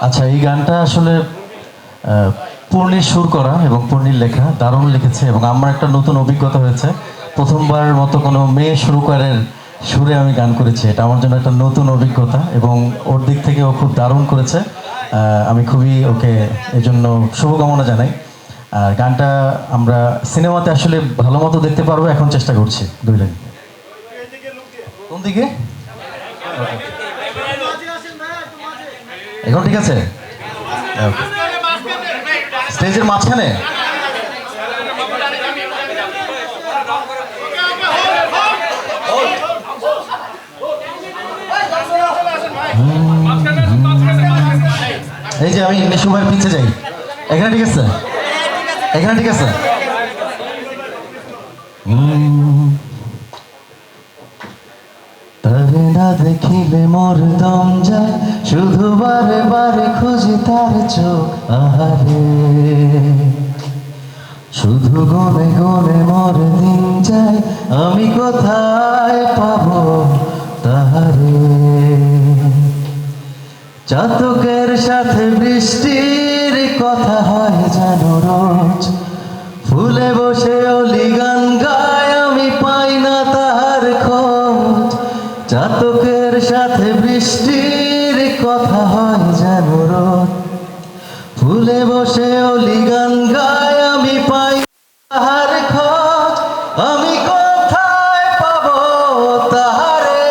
আচ্ছা, এই গানটা আসলে পূর্ণির সুর করা এবং পূর্ণির লেখা, দারুণ লিখেছে এবং আমার একটা নতুন অভিজ্ঞতা হয়েছে। প্রথমবারের মতো কোনো মেয়ে সুরকারের সুরে আমি গান করেছি, এটা আমার জন্য একটা নতুন অভিজ্ঞতা এবং ওর দিক থেকে ও খুব দারুণ করেছে। আমি খুবই ওকে এজন্য শুভকামনা জানাই। আর গানটা আমরা সিনেমাতে আসলে ভালো মতো দেখতে পারবো, এখন চেষ্টা করছি। 2 লাইন। কোন দিকে? এখন ঠিক আছে? স্টেজের মাঝখানে? এই যে আমি সময় পিছিয়ে যাই। এখানে ঠিক আছে? এখানে ঠিক আছে? তবে না দেখিলে মোর দম যায়, শুধু বারে বারে খুঁজি তার চোখ। আহারে, শুধু গনে গনে মোর দিন যায়, আমি কোথায় পাবো তাহারে। চাতকের সাথে বৃষ্টির কথা হয় যেন রোজ, ফুলে বসে অলি গান গায়, আমি পাই না তাহার খোঁজ। চাতকের সাথে বৃষ্টির কথা হয় যেন রোজ, ফুলে বসে অলি গান গায়, আমি পাই তাহার খোঁজ। আমি কোথায় পাবো তাহারে,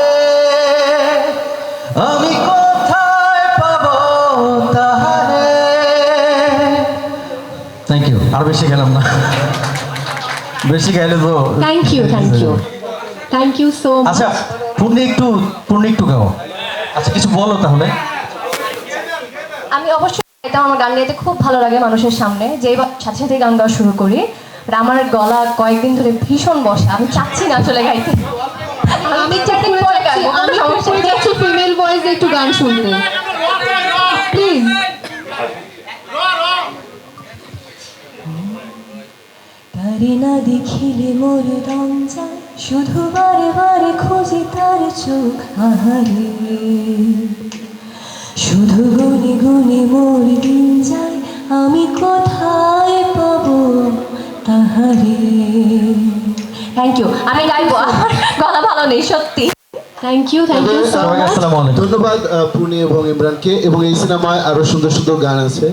আমি কোথায় পাবো তাহারে। Thank you. আর বেশি গেলাম না, বেশি গেলে তো। Thank you, thank you, thank you so much. আচ্ছা, পূর্ণি একটু গাও। আচ্ছা, কিছু বলো তাহলে। আমি অবশ্যই এটা আমার গান গাইতে খুব ভালো লাগে মানুষের সামনে, যেই সাথে সাথে গান গাওয়া শুরু করি। আর আমার গলা কয়েকদিন ধরে ভীষণ বসে, আমি চাচ্ছি না আসলে গাইতে। আমি চাচ্ছি পরে গাইবো, কোনো সমস্যা নেই। যাচ্ছি ফিমেল ভয়েসে একটু গান শুনতে প্লিজ। তারে না দেখিলে মোর দম যায়, শুধু বারে বারে খুঁজি তার চোখ। আহারে, শুধু গুনে গুনে মোর দিন যায়, আমি কোথায় পাবো তাহারে। Thank you. আমি গাইবো, আমার গলা ভালো নেই সত্যি। Thank you, thank you so much. আসসালামু আলাইকুম। ধন্যবাদ পূর্ণি এবং ইমরানকে। এবং এই সিনেমায় আরো সুন্দর সুন্দর গান আছে।